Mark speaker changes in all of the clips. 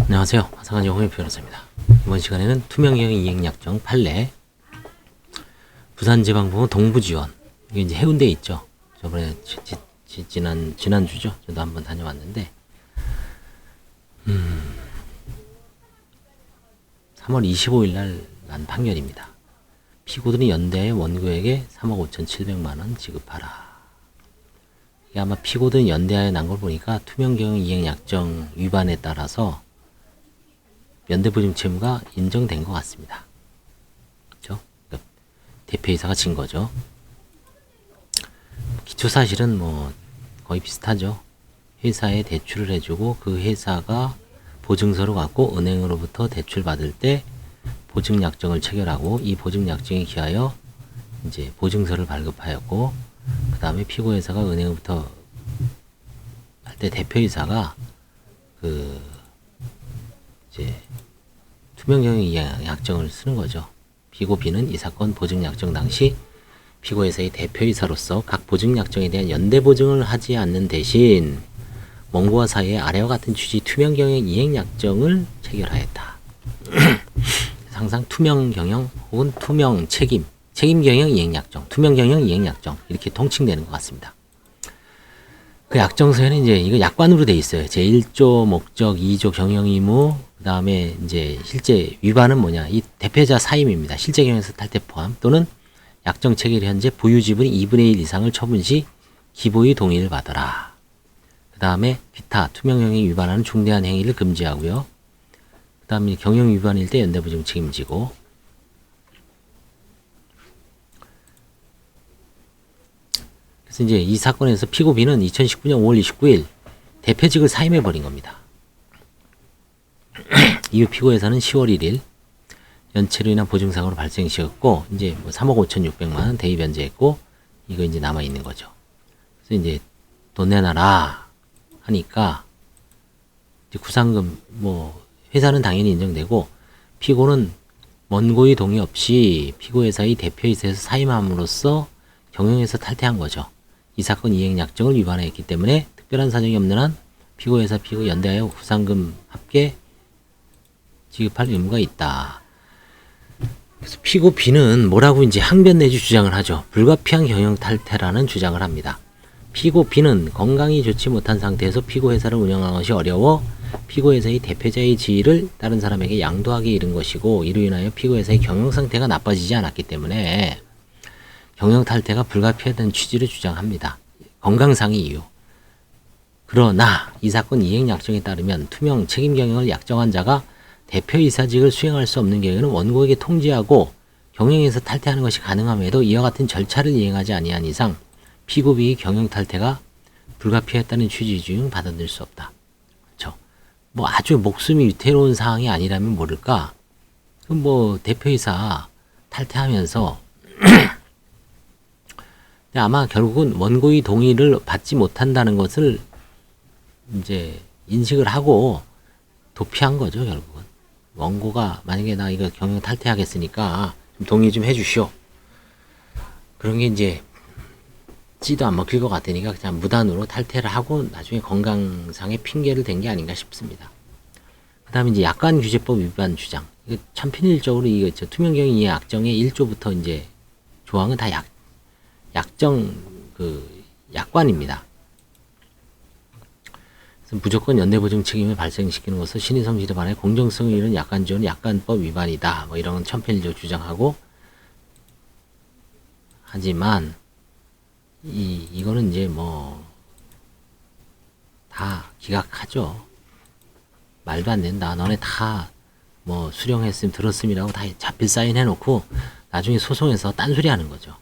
Speaker 1: 안녕하세요. 화상한지 홍익 변호사입니다. 이번 시간에는 투명경 이행약정 판례 부산지방법원 동부지원, 이게 이제 해운대에 있죠. 저번에 지난주죠. 저도 한번 다녀왔는데 3월 25일 날 난 판결입니다. 피고들이 연대의 원고에게 3억 5,700만원 지급하라. 이게 아마 피고들이 연대하에 난 걸 보니까 투명경 이행약정 위반에 따라서 연대보증 채무가 인정된 것 같습니다. 그렇죠? 그러니까 대표이사가 진 거죠. 기초사실은 뭐 거의 비슷하죠. 회사에 대출을 해주고 그 회사가 보증서를 갖고 은행으로부터 대출 받을 때 보증약정을 체결하고 이 보증약정에 기하여 이제 보증서를 발급하였고, 그 다음에 피고회사가 은행으로부터 할 때 대표이사가 이제 투명경영 약정을 쓰는 거죠. 피고 B는 이 사건 보증약정 당시 피고회사의 대표이사로서 각 보증약정에 대한 연대보증을 하지 않는 대신 원고와 사이에 아래와 같은 취지 투명경영 이행약정을 체결하였다. 항상 투명경영 혹은 책임경영 이행약정, 투명경영 이행약정 이렇게 통칭되는 것 같습니다. 그 약정서에는 이제 이거 약관으로 돼 있어요. 제1조 목적, 2조 경영의무, 그 다음에 이제 실제 위반은 뭐냐, 이 대표자 사임입니다. 실제 경영에서 탈퇴 포함 또는 약정 체결 현재 보유 지분의 2분의 1 이상을 처분 시 기보의 동의를 받아라. 그 다음에 기타 투명경영이 위반하는 중대한 행위를 금지하고요. 그 다음에 경영 위반일 때 연대보증 책임지고, 그래서 이제 이 사건에서 피고 B는 2019년 5월 29일 대표직을 사임해버린 겁니다. 이후 피고회사는 10월 1일 연체로 인한 보증사고로 발생시켰고, 이제 뭐 3억 5,600만원 대입 변제했고, 이거 이제 남아있는 거죠. 그래서 이제 돈 내놔라 하니까 이제 구상금, 뭐 회사는 당연히 인정되고, 피고는 원고의 동의 없이 피고회사의 대표이사에서 사임함으로써 경영에서 탈퇴한 거죠. 이 사건 이행약정을 위반했기 때문에 특별한 사정이 없는 한 피고회사 피고 연대하여 구상금 합계 지급할 의무가 있다. 그래서 피고 B는 뭐라고 이제 항변 내지 주장을 하죠. 불가피한 경영 탈퇴라는 주장을 합니다. 피고 B는 건강이 좋지 못한 상태에서 피고회사를 운영하는 것이 어려워 피고회사의 대표자의 지위를 다른 사람에게 양도하게 이른 것이고, 이로 인하여 피고회사의 경영 상태가 나빠지지 않았기 때문에 경영 탈퇴가 불가피하다는 취지를 주장합니다. 건강상의 이유. 그러나 이 사건 이행약정에 따르면 투명 책임 경영을 약정한 자가 대표이사직을 수행할 수 없는 경우에는 원고에게 통지하고 경영에서 탈퇴하는 것이 가능함에도 이와 같은 절차를 이행하지 아니한 이상 피고 B의 경영 탈퇴가 불가피했다는 취지 중 받아들일 수 없다. 그렇죠? 뭐 아주 목숨이 위태로운 사항이 아니라면 모를까? 그럼 뭐 대표이사 탈퇴하면서 아마 결국은 원고의 동의를 받지 못한다는 것을 이제 인식을 하고 도피한 거죠, 결국은. 원고가 만약에 나 이거 경영 탈퇴하겠으니까 좀 동의 좀 해주시오. 그런 게 이제 찌도 안 먹힐 것 같으니까 그냥 무단으로 탈퇴를 하고 나중에 건강상의 핑계를 댄 게 아닌가 싶습니다. 그 다음에 이제 약관규제법 위반 주장. 이거 참 편일적으로 이거 투명경영 이해 약정의 1조부터 이제 조항은 다 약정 약관입니다. 그래서 무조건 연대보증 책임을 발생시키는 것은 신의 성질에 반해 공정성을 잃은 약관조는 약관법 위반이다. 뭐 이런 천편일조 주장하고, 하지만 이거는 이제 뭐 다 기각하죠. 말도 안 된다. 너네 다 뭐 수령했음 들었음이라고 다 자필 사인해놓고 나중에 소송에서 딴소리 하는 거죠.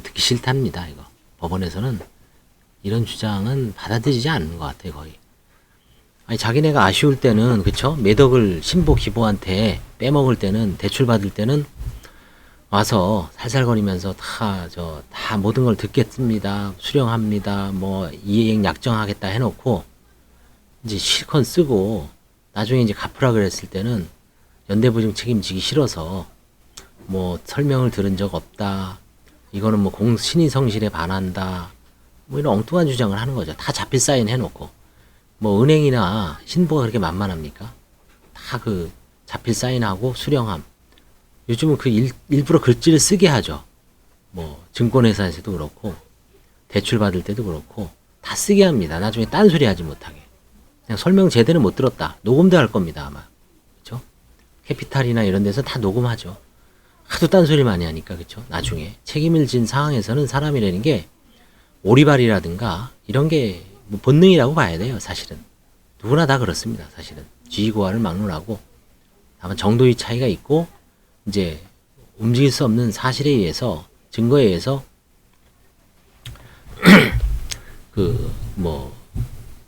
Speaker 1: 듣기 싫답니다. 이거 법원에서는 이런 주장은 받아들이지 않는 것 같아요. 거의. 아니 자기네가 아쉬울 때는, 그쵸? 매덕을 신보 기보한테 빼먹을 때는, 대출 받을 때는 와서 살살거리면서 다 모든 걸 듣겠습니다, 수령합니다, 뭐 이행 약정하겠다 해놓고 이제 실컷 쓰고 나중에 이제 갚으라 그랬을 때는 연대보증 책임지기 싫어서 뭐 설명을 들은 적 없다, 이거는 뭐 신의 성실에 반한다, 뭐 이런 엉뚱한 주장을 하는 거죠. 다 자필 사인 해놓고. 뭐 은행이나 신보가 그렇게 만만합니까? 다 그 자필 사인하고 수령함. 요즘은 그 일부러 글씨를 쓰게 하죠. 뭐 증권회사에서도 그렇고 대출 받을 때도 그렇고 다 쓰게 합니다. 나중에 딴소리 하지 못하게. 그냥 설명 제대로 못 들었다. 녹음도 할 겁니다, 아마. 그쵸? 캐피탈이나 이런 데서 다 녹음하죠. 하도 딴소리 많이 하니까, 그쵸? 나중에. 책임을 진 상황에서는 사람이라는 게 오리발이라든가 이런 게 뭐 본능이라고 봐야 돼요, 사실은. 누구나 다 그렇습니다, 사실은. 지위고하를 막론하고 다만 정도의 차이가 있고, 이제 움직일 수 없는 사실에 의해서, 증거에 의해서 뭐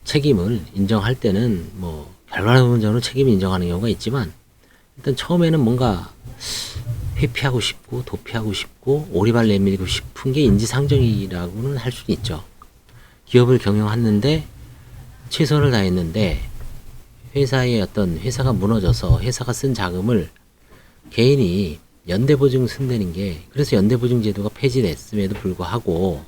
Speaker 1: 책임을 인정할 때는 뭐 결과론적으로 책임을 인정하는 경우가 있지만, 일단 처음에는 뭔가 회피하고 싶고 도피하고 싶고 오리발 내밀고 싶은 게 인지상정이라고는 할 수는 있죠. 기업을 경영했는데 최선을 다했는데 회사가 무너져서 회사가 쓴 자금을 개인이 연대보증 쓴다는 게, 그래서 연대보증 제도가 폐지됐음에도 불구하고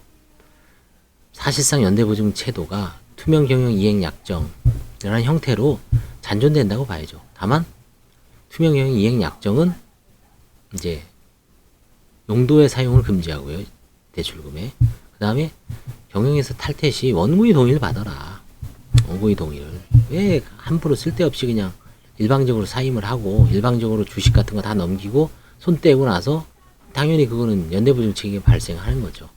Speaker 1: 사실상 연대보증 제도가 투명경영 이행약정이라는 형태로 잔존된다고 봐야죠. 다만 투명경영 이행약정은 이제 용도의 사용을 금지하고요, 대출금에. 그 다음에 경영에서 탈퇴 시 원고의 동의를 받아라. 원고의 동의를. 왜 함부로 쓸데없이 그냥 일방적으로 사임을 하고 일방적으로 주식 같은 거 다 넘기고 손 떼고 나서 당연히 그거는 연대보증 책임이 발생하는 거죠.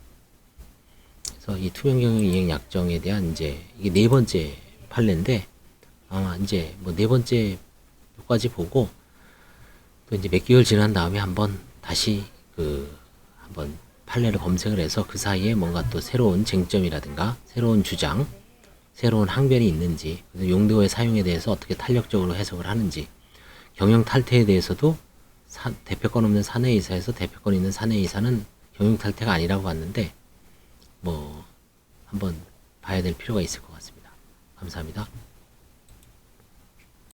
Speaker 1: 그래서 이 투명경영 이행약정에 대한 이제 이게 네 번째 판례인데, 아마 이제 뭐 네 번째까지 보고 또 이제 몇 개월 지난 다음에 한번 다시 한번 판례를 검색을 해서 그 사이에 뭔가 또 새로운 쟁점이라든가 새로운 주장, 새로운 항변이 있는지, 용도의 사용에 대해서 어떻게 탄력적으로 해석을 하는지, 경영 탈퇴에 대해서도 대표권 없는 사내이사에서 대표권 있는 사내이사는 경영 탈퇴가 아니라고 봤는데, 뭐 한번 봐야 될 필요가 있을 것 같습니다. 감사합니다.